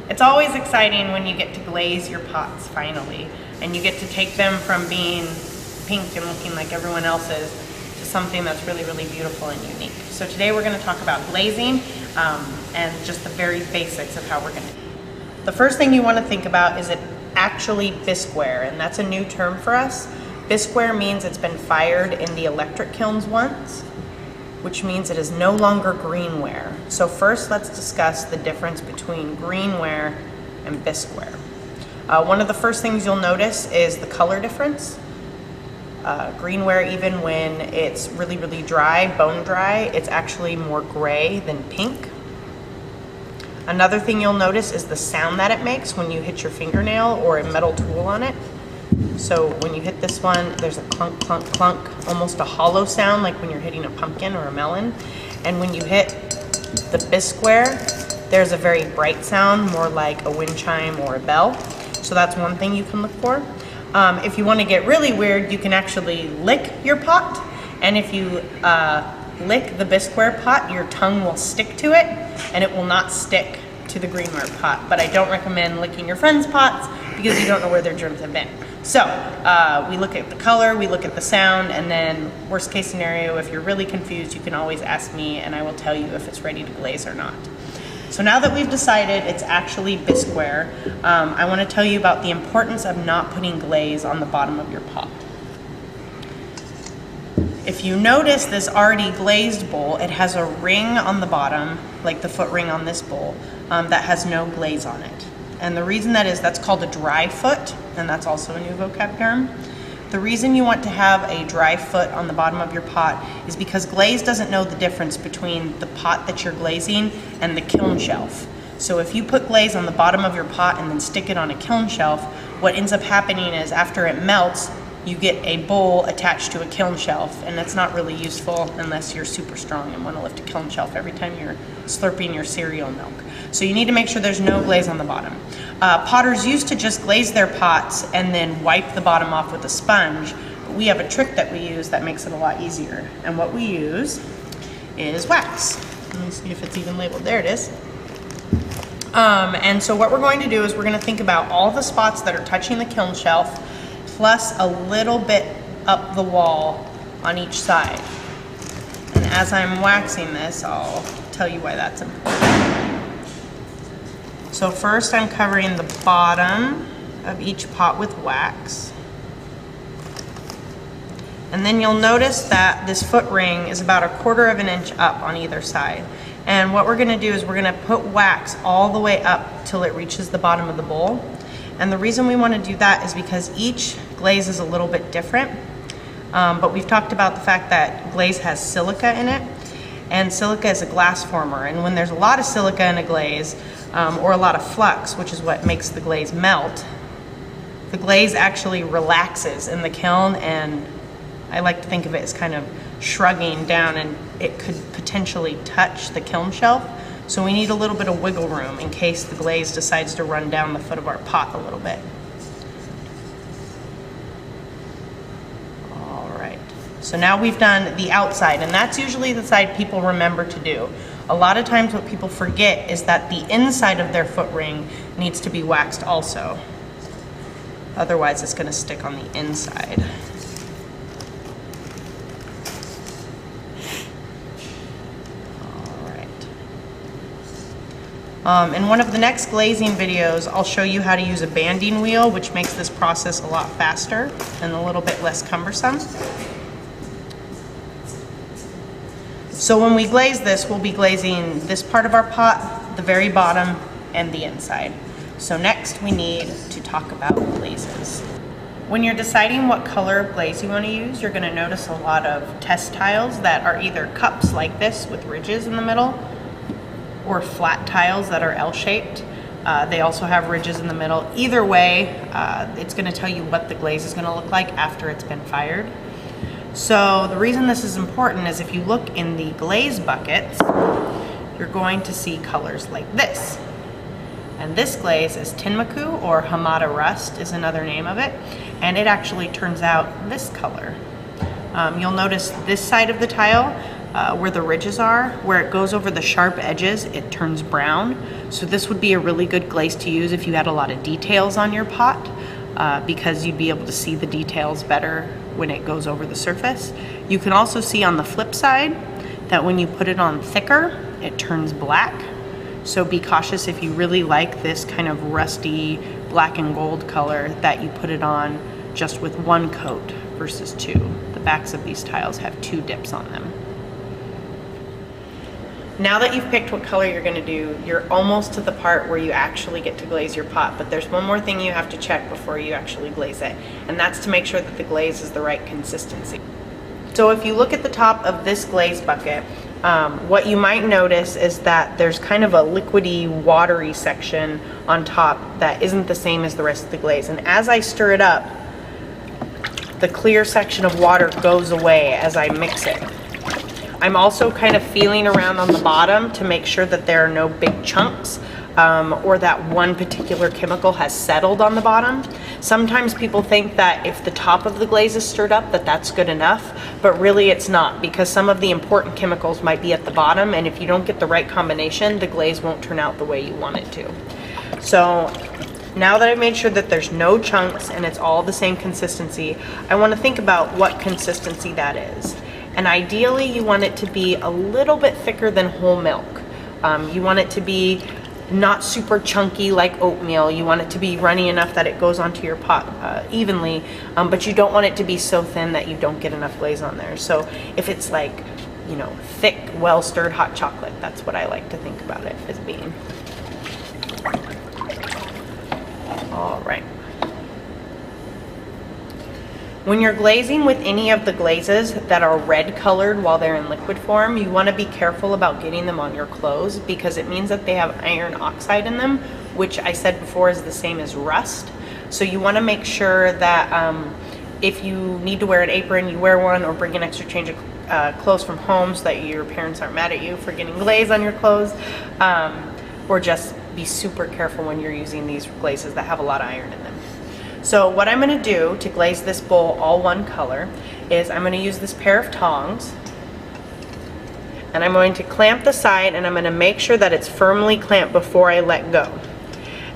It's always exciting when you get to glaze your pots finally, and you get to take them from being pink and looking like everyone else's to something that's really, really beautiful and unique. So today we're going to talk about glazing and just the very basics of how we're going to. The first thing you want to think about is it actually bisque ware, and that's a new term for us. Bisque ware means it's been fired in the electric kilns once, which means it is no longer green ware. So first let's discuss the difference between green ware and bisque ware. One of the first things you'll notice is the color difference. Green ware, even when it's really, really dry, bone dry, it's actually more gray than pink. Another thing you'll notice is the sound that it makes when you hit your fingernail or a metal tool on it. So when you hit this one, there's a clunk, clunk, clunk, almost a hollow sound like when you're hitting a pumpkin or a melon. And when you hit the bisque ware, there's a very bright sound, more like a wind chime or a bell. So that's one thing you can look for. If you want to get really weird, you can actually lick your pot. And if you lick the bisque ware pot, your tongue will stick to it and it will not stick to the green ware pot. But I don't recommend licking your friends' pots because you don't know where their germs have been. So we look at the color, we look at the sound, and then worst case scenario, if you're really confused, you can always ask me and I will tell you if it's ready to glaze or not. So now that we've decided it's actually bisque ware, I want to tell you about the importance of not putting glaze on the bottom of your pot. If you notice this already glazed bowl, it has a ring on the bottom, like the foot ring on this bowl, that has no glaze on it. And the reason that is, that's called a dry foot, and that's also a new vocab term. The reason you want to have a dry foot on the bottom of your pot is because glaze doesn't know the difference between the pot that you're glazing and the kiln shelf. So if you put glaze on the bottom of your pot and then stick it on a kiln shelf, what ends up happening is after it melts, you get a bowl attached to a kiln shelf, and that's not really useful unless you're super strong and want to lift a kiln shelf every time you're slurping your cereal milk. So you need to make sure there's no glaze on the bottom. Potters used to just glaze their pots and then wipe the bottom off with a sponge, but we have a trick that we use that makes it a lot easier. And what we use is wax. Let me see if it's even labeled. There it is. And so what we're going to do is we're going to think about all the spots that are touching the kiln shelf, plus a little bit up the wall on each side. And as I'm waxing this, I'll tell you why that's important. So first I'm covering the bottom of each pot with wax. And then you'll notice that this foot ring is about 1/4 of an inch up on either side. And what we're gonna do is we're gonna put wax all the way up till it reaches the bottom of the bowl. And the reason we wanna do that is because each glaze is a little bit different. But we've talked about the fact that glaze has silica in it. And silica is a glass former. And when there's a lot of silica in a glaze, or a lot of flux, which is what makes the glaze melt, the glaze actually relaxes in the kiln, and I like to think of it as kind of shrugging down, and it could potentially touch the kiln shelf. So we need a little bit of wiggle room in case the glaze decides to run down the foot of our pot a little bit. All right, so now we've done the outside, and that's usually the side people remember to do. A lot of times what people forget is that the inside of their foot ring needs to be waxed also. Otherwise it's going to stick on the inside. All right. In one of the next glazing videos, I'll show you how to use a banding wheel, which makes this process a lot faster and a little bit less cumbersome. So when we glaze this, we'll be glazing this part of our pot, the very bottom, and the inside. So next we need to talk about glazes. When you're deciding what color of glaze you want to use, you're going to notice a lot of test tiles that are either cups like this with ridges in the middle, or flat tiles that are L-shaped. They also have ridges in the middle. Either way, it's going to tell you what the glaze is going to look like after it's been fired. So the reason this is important is if you look in the glaze buckets, you're going to see colors like this. And this glaze is Tinmaku, or Hamada Rust is another name of it, and it actually turns out this color. You'll notice this side of the tile where the ridges are, where it goes over the sharp edges, it turns brown. So this would be a really good glaze to use if you had a lot of details on your pot, because you'd be able to see the details better when it goes over the surface. You can also see on the flip side that when you put it on thicker, it turns black. So be cautious if you really like this kind of rusty black and gold color that you put it on just with one coat versus two. The backs of these tiles have 2 dips on them. Now that you've picked what color you're gonna do, you're almost to the part where you actually get to glaze your pot, but there's one more thing you have to check before you actually glaze it, and that's to make sure that the glaze is the right consistency. So if you look at the top of this glaze bucket, what you might notice is that there's kind of a liquidy, watery section on top that isn't the same as the rest of the glaze, and as I stir it up, the clear section of water goes away as I mix it. I'm also kind of feeling around on the bottom to make sure that there are no big chunks or that one particular chemical has settled on the bottom. Sometimes people think that if the top of the glaze is stirred up that that's good enough, but really it's not, because some of the important chemicals might be at the bottom, and if you don't get the right combination, the glaze won't turn out the way you want it to. So now that I've made sure that there's no chunks and it's all the same consistency, I want to think about what consistency that is. And ideally you want it to be a little bit thicker than whole milk. You want it to be not super chunky like oatmeal. You want it to be runny enough that it goes onto your pot evenly, but you don't want it to be so thin that you don't get enough glaze on there. So if it's like, you know, thick, well-stirred hot chocolate, that's what I like to think about it as being. All right. When you're glazing with any of the glazes that are red colored while they're in liquid form, you want to be careful about getting them on your clothes, because it means that they have iron oxide in them, which I said before is the same as rust. So you want to make sure that if you need to wear an apron, you wear one, or bring an extra change of clothes from home so that your parents aren't mad at you for getting glaze on your clothes, or just be super careful when you're using these glazes that have a lot of iron in them. So what I'm going to do to glaze this bowl all one color is I'm going to use this pair of tongs, and I'm going to clamp the side, and I'm going to make sure that it's firmly clamped before I let go.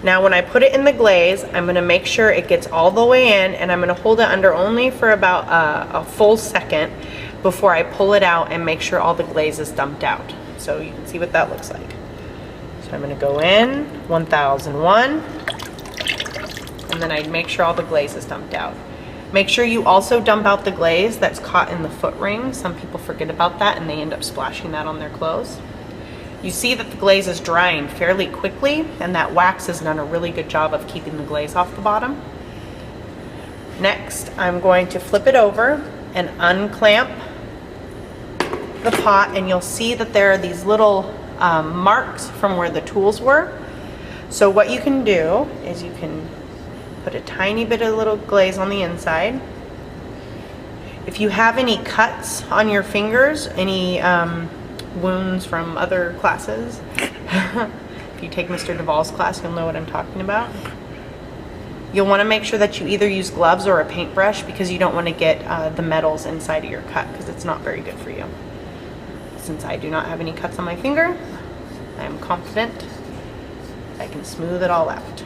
Now when I put it in the glaze, I'm going to make sure it gets all the way in, and I'm going to hold it under only for about a full second before I pull it out and make sure all the glaze is dumped out. So you can see what that looks like. So I'm going to go in 1001. And then I'd make sure all the glaze is dumped out. Make sure you also dump out the glaze that's caught in the foot ring. Some people forget about that and they end up splashing that on their clothes. You see that the glaze is drying fairly quickly, and that wax has done a really good job of keeping the glaze off the bottom. Next, I'm going to flip it over and unclamp the pot, and you'll see that there are these little marks from where the tools were. So what you can do is you can put a tiny bit of little glaze on the inside. If you have any cuts on your fingers, any wounds from other classes, if you take Mr. Duvall's class, you'll know what I'm talking about. You'll want to make sure that you either use gloves or a paintbrush, because you don't want to get the metals inside of your cut, because it's not very good for you. Since I do not have any cuts on my finger, I am confident I can smooth it all out.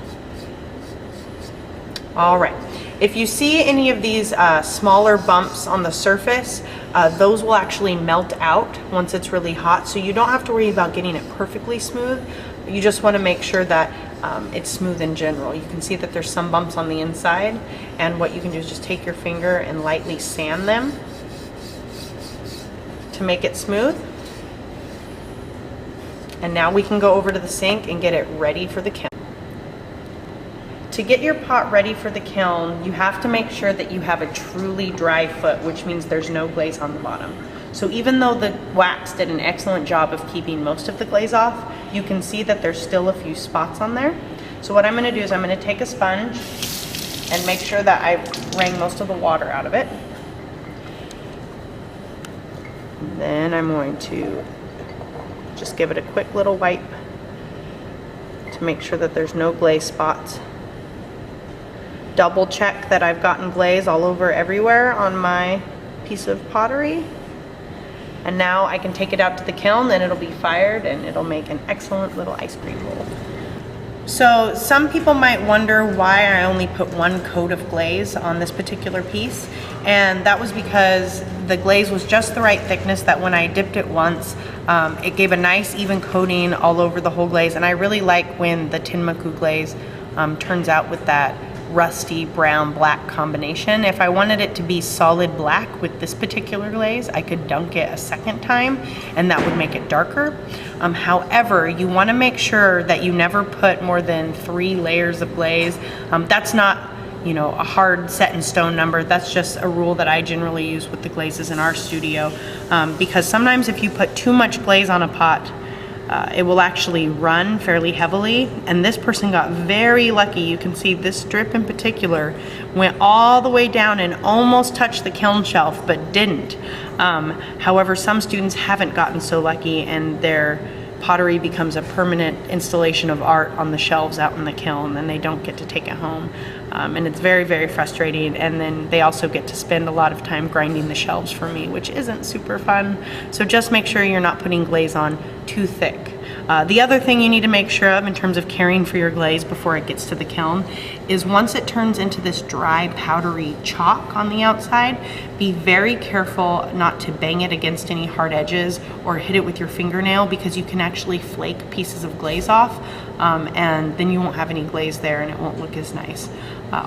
All right, if you see any of these smaller bumps on the surface, those will actually melt out once it's really hot, so you don't have to worry about getting it perfectly smooth. You just want to make sure that it's smooth in general. You can see that there's some bumps on the inside, and what you can do is just take your finger and lightly sand them to make it smooth. And now we can go over to the sink and get it ready for the kiln. To get your pot ready for the kiln, you have to make sure that you have a truly dry foot, which means there's no glaze on the bottom. So even though the wax did an excellent job of keeping most of the glaze off, you can see that there's still a few spots on there. So what I'm going to do is I'm going to take a sponge and make sure that I wring most of the water out of it. Then I'm going to just give it a quick little wipe to make sure that there's no glaze spots. Double check that I've gotten glaze all over everywhere on my piece of pottery. And now I can take it out to the kiln and it'll be fired and it'll make an excellent little ice cream bowl. So some people might wonder why I only put one coat of glaze on this particular piece, and that was because the glaze was just the right thickness that when I dipped it once, it gave a nice even coating all over the whole glaze. And I really like when the Tinmaku glaze turns out with that rusty brown black combination. If I wanted it to be solid black with this particular glaze, I could dunk it a second time and that would make it darker. However, you want to make sure that you never put more than 3 layers of glaze. That's not, you know, a hard set in stone number. That's just a rule that I generally use with the glazes in our studio, because sometimes if you put too much glaze on a pot, it will actually run fairly heavily, and this person got very lucky. You can see this strip in particular went all the way down and almost touched the kiln shelf, but didn't. However, some students haven't gotten so lucky and their pottery becomes a permanent installation of art on the shelves out in the kiln, and they don't get to take it home. And it's very, very frustrating. And then they also get to spend a lot of time grinding the shelves for me, which isn't super fun. So just make sure you're not putting glaze on too thick. The other thing you need to make sure of in terms of caring for your glaze before it gets to the kiln is once it turns into this dry, powdery chalk on the outside, be very careful not to bang it against any hard edges or hit it with your fingernail, because you can actually flake pieces of glaze off, and then you won't have any glaze there and it won't look as nice.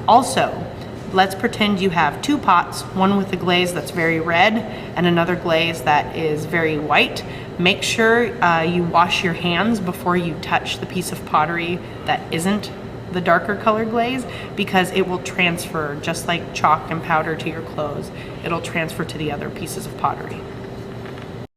Also, let's pretend you have 2 pots, one with a glaze that's very red and another glaze that is very white. Make sure you wash your hands before you touch the piece of pottery that isn't the darker color glaze, because it will transfer just like chalk and powder to your clothes. It'll transfer to the other pieces of pottery.